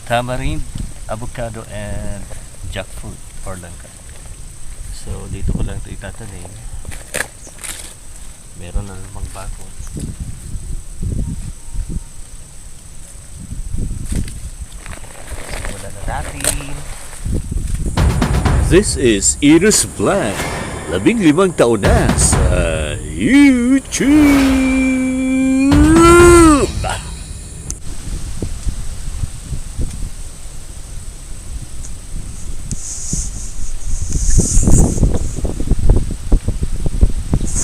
tamarind, avocado, and jackfruit or langka. So dito ko lang ito itatanim. Meron na namang bakod. Simulan na natin. This is Eros Vlog. 15 taon na sa YouTube.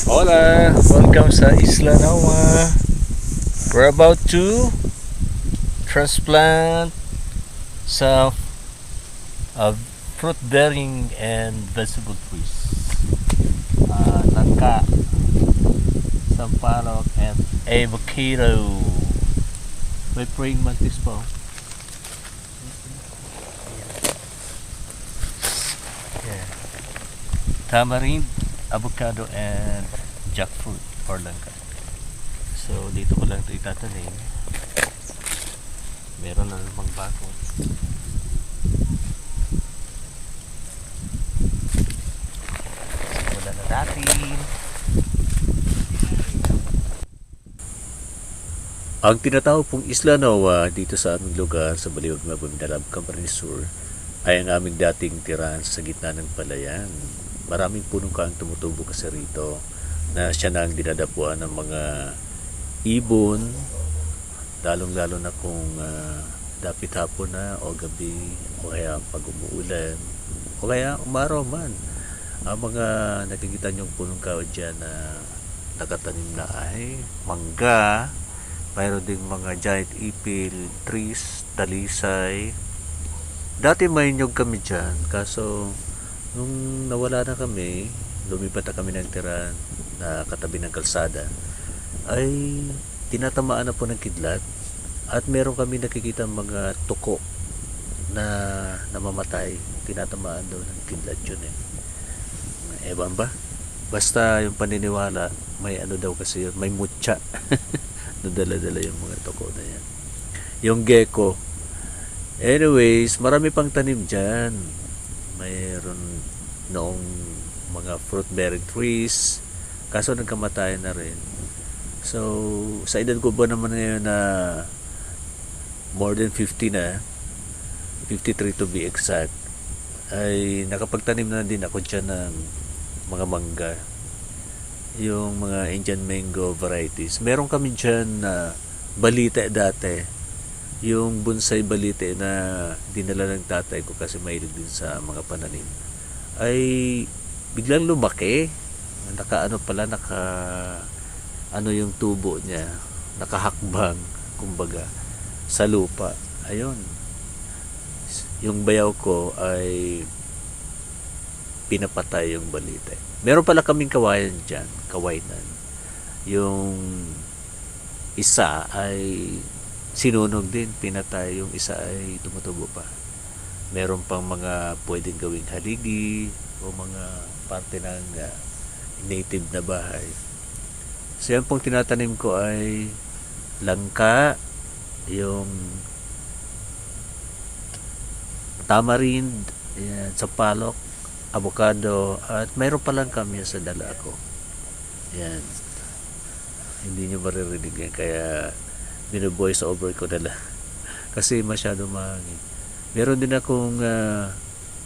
Hola! Welcome sa Isla Nawa. We're about to transplant some fruit-bearing and vegetable trees. Langka, sampalok, and avocado. May praying mantis po. Yeah. Tamarind, avocado, and jackfruit or langka. So dito ko lang ito itatanim. Meron na namang bakod. Simulan na natin. Ang tinatawag pong Isla Nawa dito sa aming lugar sa Baliwag na Mindanao, Camarines Sur ay ang aming dating tirahan sa gitna ng palayan. Maraming punong kaang tumutubo kasi rito na siya na ang dinadapuan ng mga ibon, lalong-lalo na kung dapit hapon na o gabi o kaya pag umuulan o kaya umaraw man. Ang mga nakikita niyong punong kahoy dyan na nakatanim na ay mangga, mayroon ding mga giant ipil, trees, talisay. Dati may nyog kami dyan, kaso nung nawala na kami, lumipat na kami ng tirahan na katabi ng kalsada, ay tinatamaan na po ng kidlat at meron kami nakikita mga tuko na namamatay, tinatamaan daw ng kidlat yun ewan ba, basta yung paniniwala may ano daw kasi yun, may mutya nadala-dala yung mga tuko na yan, yung gecko. Anyways, marami pang tanim dyan. Mayroon noong mga fruit-bearing trees, kaso nagkamatayan na rin. So sa edad ko ba naman ngayon na more than 50 na, 53 to be exact, ay nakapagtanim na din ako dyan ng mga mangga, yung mga Indian mango varieties. Meron kami dyan na balite dati, yung bonsai balite na dinala ng tatay ko kasi mahilig din sa mga pananim, ay biglang lumaki. Naka ano yung tubo niya, nakahakbang kumbaga sa lupa. Ayun, yung bayaw ko ay pinapatay yung balite. Meron pala kaming kawayan dyan, kawainan. Yung isa ay sinunog din, pinatay. Yung isa ay tumutubo pa. Meron pang mga pwedeng gawing haligi o mga parte ng native na bahay. So yan pong tinatanim ko ay langka, yung tamarind, yan, sampalok, avocado, at mayroon pa lang kami sa dala ko. Yan, hindi nyo maririnig yan, kaya binu-voice over ko na lang kasi masyado mahangin. Meron din akong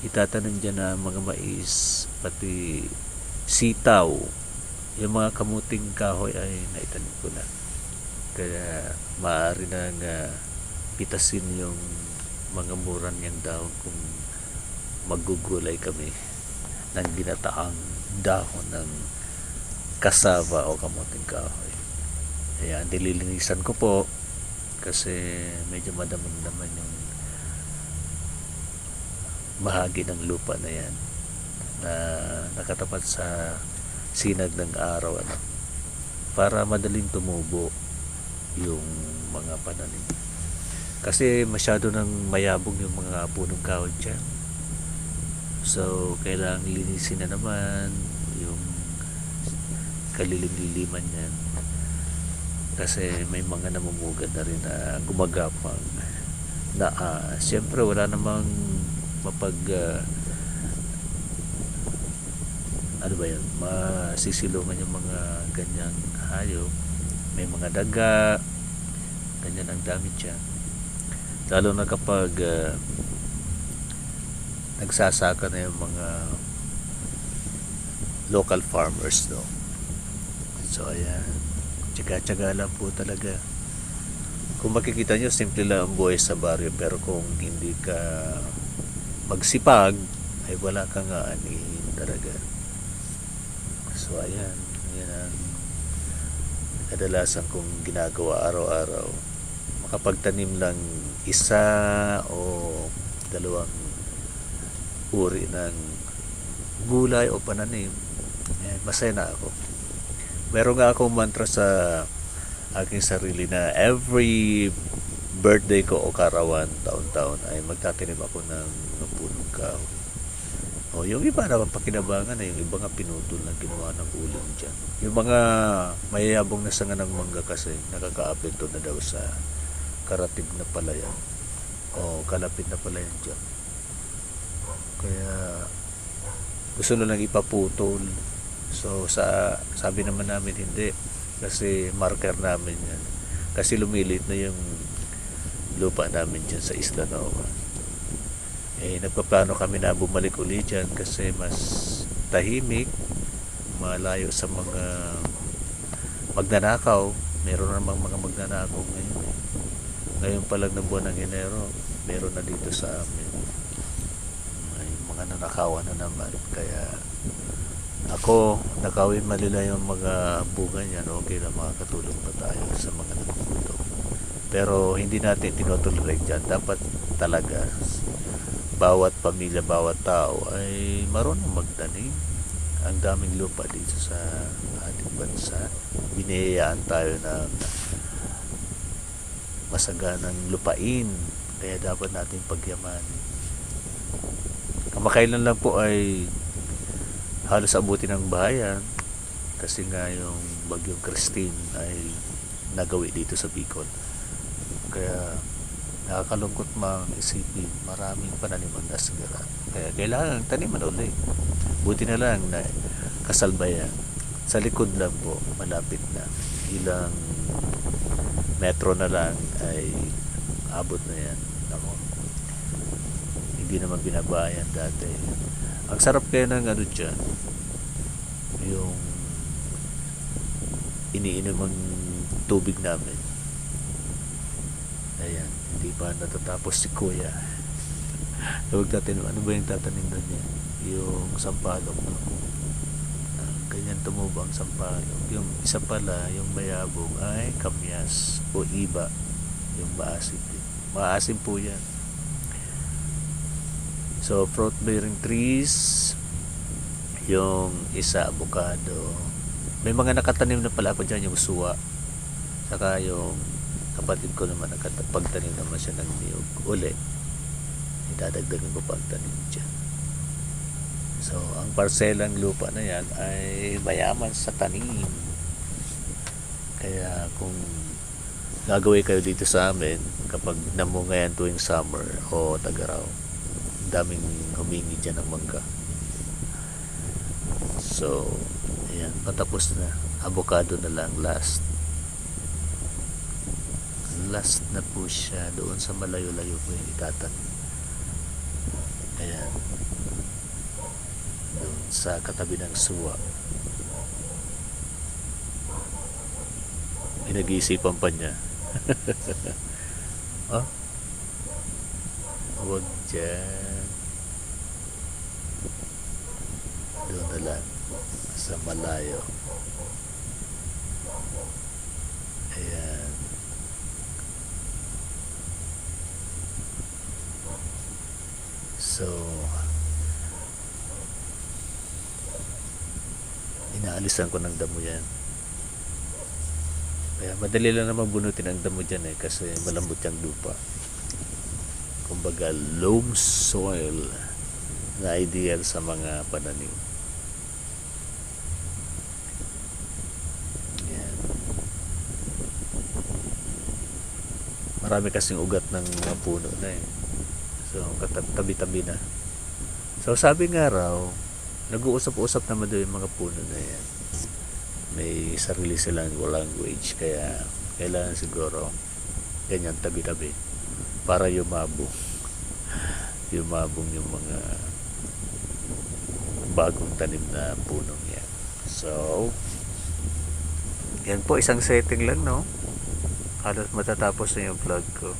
itatanim dyan na mga mais, pati sitaw. Yung mga kamuting kahoy ay naitanim ko na, kaya maaari nang pitasin yung mga mura niyang dahon kung maggugulay kami ng ginataang dahon ng kasava o kamuting kahoy. Ayan, nililinisan ko po kasi medyo madaming naman yung bahagi ng lupa na yan na nakatapat sa sinag ng araw, para madaling tumubo yung mga pananim. Kasi masyado nang mayabong yung mga punong kahoy dyan. So kailangang linisin na naman yung kalilim-liliman yan, kasi may mga namumugad na rin na gumagapang na siyempre wala namang mapag ano ba yun, masisilungan yung mga ganyang hayop. May mga daga, ganyan ang dami dyan. Lalo na kapag nagsasaka na yung mga local farmers, no? So ayan, tsaga-tsaga lang po talaga. Kung makikita nyo, simple lang ang buhay sa baryo, pero kung hindi ka magsipag, ay wala kang aanihin talaga. So ayan, yan ang kadalasan kong ginagawa araw-araw. Makapagtanim lang isa o dalawang uri ng gulay o pananim, masaya na ako. Meron nga akong mantra sa aking sarili na every birthday ko o karawan, taon-taon, ay magtatanim ako ng punong kahoy. O yung iba naman pakinabangan na, yung iba nga pinutol na ginawa ng uling dyan. Yung mga mayayabong na sanga ng mangga kasi nakakaapekto na daw sa karatib na palayan o kalapit na palayan dyan. Kaya gusto na lang ipaputol. So sabi naman namin hindi, kasi marker namin yan, kasi lumilit na yung lupa namin dyan sa Isla Nova. Nagpaplano kami na bumalik ulit dyan kasi mas tahimik, malayo sa mga magnanakaw. Meron namang mga magnanakaw ngayon. Ngayon pa lang na buwan ng Enero, meron na dito sa amin. May mga nanakawan na naman. Kaya ako, nakawin malila yung mga bunga niyan, okay na, makakatulong pa tayo sa mga nagugutom. Pero hindi natin tinotolerate dyan. Dapat talaga bawat pamilya, bawat tao ay marunong magtanim. Ang daming lupa dito sa ating bansa. Biniyayaan tayo ng masaganang lupain, kaya dapat natin pagyamanin. Kamakailan lang po ay halos abutin ng bahayan kasi nga yung bagyong Christine ay nagawi dito sa Bicol. Kaya nakakalungkot mang isipin, maraming pananim ang nasira. Kaya kailangan taniman ulit. Buti na lang na kasalbayan. Sa likod lang po, malapit na. Ilang metro na lang ay abot na yan. Ako, hindi naman binabayan dati. Ang sarap kaya ng ano dyan, yung iniinom ang tubig namin. Ayan, hindi pa natatapos si Kuya. Huwag natin, ano ba yung tatanim na niya? Yung sampalok. Ganyan tumubo ang sampalok. Yung isa pala, yung bayabong, ay kamyas o iba. Yung maasim din. Maasim po yan. So, fruit bearing trees, yung isa, avocado. May mga nakatanim na pala ako dyan, yung suwa. Saka yung kapatid ko naman, pagtanim naman siya ng niyog. Uli, idadagdagan ko pagtanim dyan. So, ang parselang lupa na yan ay mayaman sa tanim. Kaya kung gagawin kayo dito sa amin, kapag namunga yan tuwing summer o tag-araw, daming humingi dyan ng mangga. So, ayan, patapos na. Avocado na lang last. Last na po siya. Doon sa malayo-layo po yung itatanim. Ayan. Doon sa katabi ng suwa. Pinag-iisipan pa niya. Oh? Huwag dyan. Doon na lang. Sa malayo. Ayan. So, inaalisan ko ng damo yan. Kaya madali lang naman bunutin ang damo dyan kasi malambot yung lupa. Kumbaga, loam soil na ideal sa mga pananim. Yan. Marami kasing ugat ng mga puno na eh. So, tabi-tabi na. So, sabi nga raw, nag-uusap-usap naman doon yung mga puno na yan. May sarili silang language, kaya kailangan siguro ganyan tabi-tabi para yumabong yung mga bagong tanim na punong yan. So, yan po, isang setting lang, no? Halos matatapos na yung vlog ko.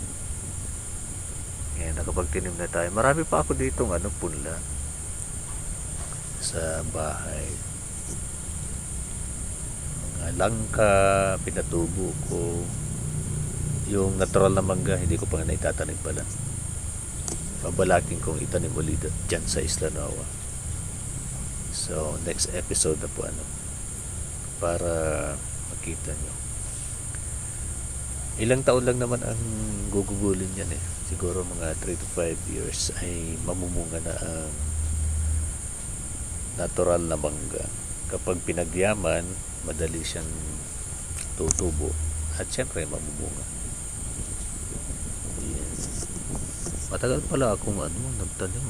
Yan, nakapagtinim na tayo. Marami pa ako ditong punla sa bahay. Mga langka, pinatubo ko. Yung natural na mangga, hindi ko pa nga naitatanim pala. Pabalaking kong itanim ulit dyan sa Isla Nova. So, next episode na po para makita nyo. Ilang taon lang naman ang gugugulin yan eh. Siguro mga 3 to 5 years ay mamumunga na ang natural na mangga. Kapag pinagyaman, madali siyang tutubo. At syempre, mamumunga. Yan. Matagal pala akong nagtanim.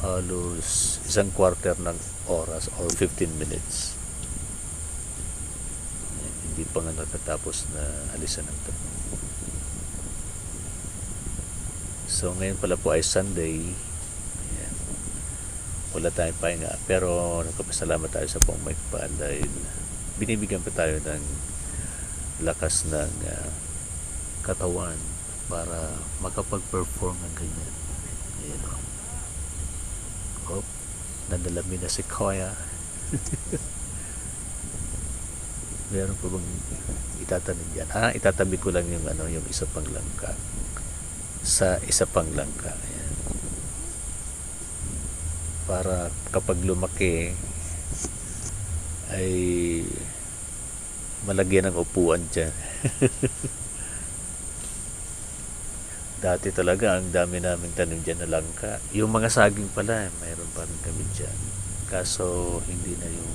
Halos 1/4 ng oras or 15 minutes. Hindi pa nga natatapos na alisan ng tanim. So ngayon pala po ay Sunday. Ayan. Wala tayong pahinga, pero nagpapasalamat tayo sa Pong Mike pa dahil binibigyan pa tayo ng lakas ng katawan para makapag-perform ng ganyan. Ayan o. Oh, nandalamin na si Koya. Meron po bang itatanim dyan? Itatabi ko lang yung yung isa pang langka sa isa pang langka. Ayan. Para kapag lumaki ay malagyan ng upuan dyan. Dati talaga ang dami naming tanim dyan na langka. Yung mga saging pala, mayroon pa rin kami dyan. Kaso hindi na yung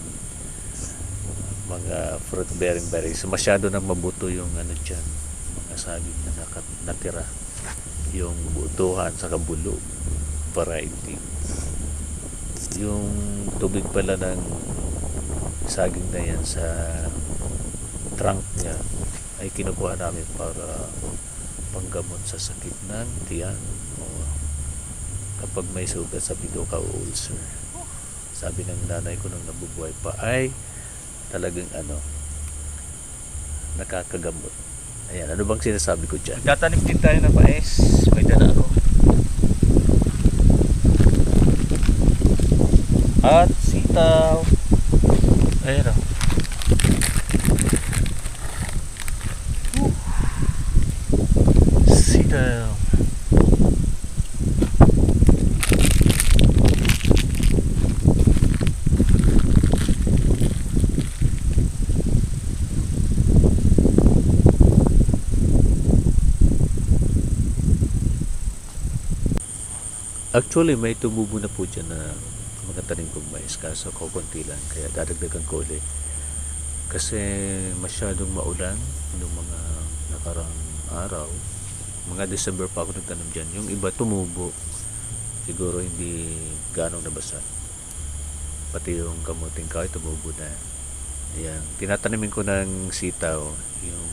mga fruit bearing berries. Masyado nang mabuto yung dyan, mga saging na natira. Yung butuhan sa kabulo variety. Yung tubig pala ng saging na yan sa trunk niya ay kinukuha namin para panggamot sa sakit ng tiyan o kapag may sugat sa bituka o ulcer. Sabi ng nanay ko nung nabubuhay pa ay talagang nakakagamot. Ayan, ano bang sinasabi ko dyan? Tatanim din tayo ng mais. May dala ako. At sitaw. Ayan o. Sitaw. Actually, may tumubo na po dyan na mga tanim kong mais, kaso kukunti lang, kaya dadagdagan ko ulit. Kasi masyadong maulan noong mga nakarang araw. Mga December pa ako nagtanim dyan. Yung iba tumubo. Siguro hindi ganong nabasa. Pati yung kamuting kahoy tumubo na. Ayan. Tinatanimin ko ng sitaw yung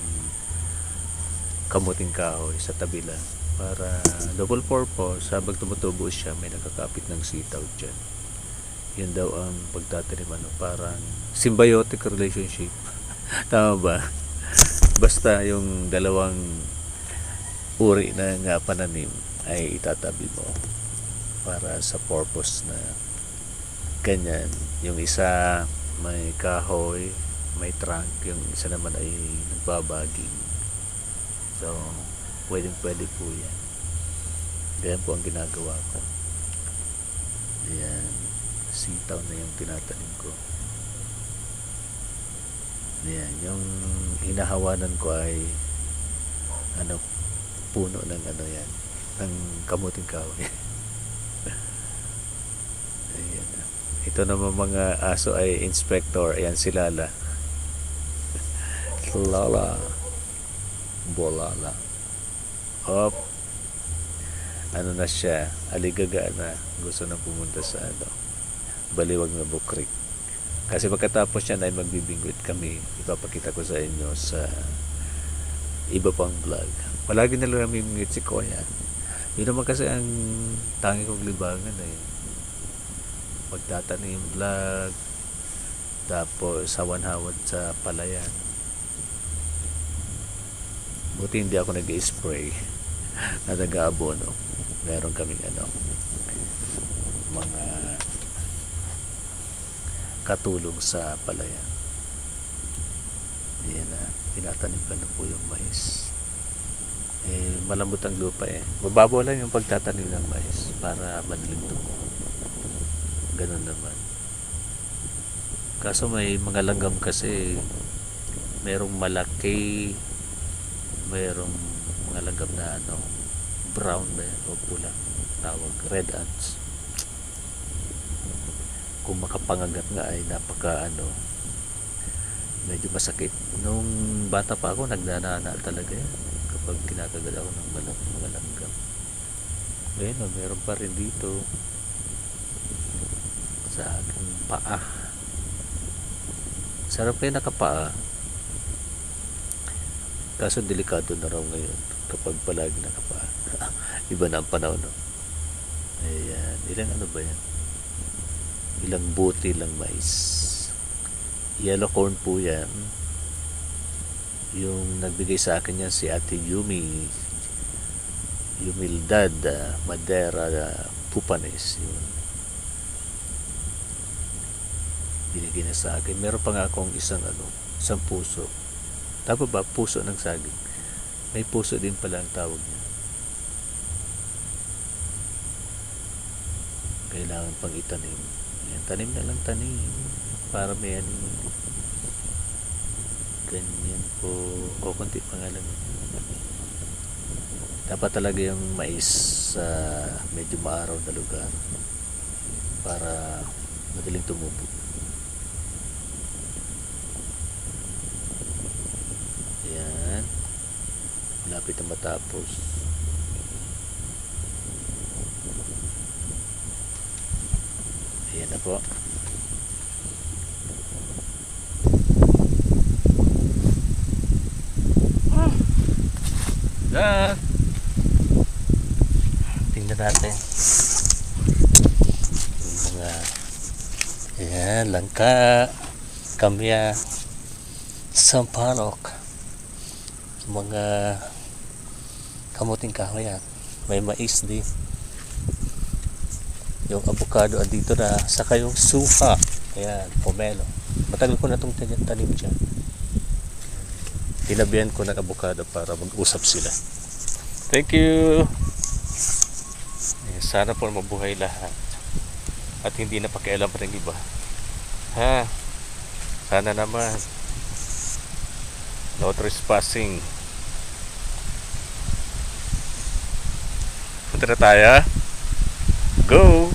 kamuting kahoy sa tabi lang. Para double purpose, habang tumutubo siya, may nakakapit ng sitaw dyan. Yun daw ang pagtatanim, parang symbiotic relationship. Tama ba? Basta yung dalawang uri ng pananim ay itatabi mo para sa purpose na ganyan. Yung isa may kahoy, may trunk, yung isa naman ay nagbabaging. So, pwede po yan. Ganyan po ang ginagawa ko. Ayan. Sitaw na yung tinatanim ko. Ayan. Yung hinahawanan ko ay puno ng yan. Ng kamuting kahoy. Ayan. Ito naman mga aso ay inspector. Ayan si Lala. Lala. Bolala. hop, ano na siya, aligaga na, gusto na pumunta sa Baliwag na Creek. Kasi pagkatapos yan ay magbibingwit kami, ipapakita ko sa inyo sa iba pang vlog. Palagi na lang namin mingwit si Kuya. Yun naman kasi ang tangi kong libangan pagtatanim vlog, tapos hawan-hawan sa palayan. Buti hindi ako nag-spray na nag-aabono. Meron kaming mga katulong sa palayan. Yan na, tinatanim ka na po yung mais. Malambot ang lupa mababaw lang yung pagtatanim ng mais para madaling tumo. Ganun naman. Kaso may mga langgam kasi, merong malaki, merong mga langgam na brown ba yan o pula, tawag red ants. Kung makapangagat nga ay napaka medyo masakit. Nung bata pa ako, nagdanana talaga yan kapag kinakagat ako ng mga langgam. Ngayon meron pa rin dito sa aking paa. Sarap kayo nakapaa, kaso delikado na raw ngayon kapag palagi nakapaa. Iba na ang panahon, no? Ayan, ilang ba yan, ilang buti lang mais. Yellow corn po yan. Yung nagbigay sa akin yan si Ate Humildad Madera Pupanes. Yun, binigay na sa akin. Meron pa nga akong isang puso. Tama ba? Puso ng saging. May puso din pala ang tawag niya. Kailangan pang itanim. Yan, tanim na lang tanim para may ganyan po, o konti pa nga lang. Dapat talaga yung mais sa medyo maaraw na lugar para madaling tumubo. Yan, malapit na matapos. Ayan na po. Tingnan natin yung mga langka, kamya, sampalok, mga kamuting kahoy yan. May mais din, yung avocado andito na, saka yung suha. Ayan, pomelo. Matagal ko na itong tanim dyan. Tinabihan ko ng avocado para mag-usap sila. Thank you. Sana po mabuhay lahat at hindi na pakialam pa ng iba. Sana naman. No trespassing. Punta na tayo. Go!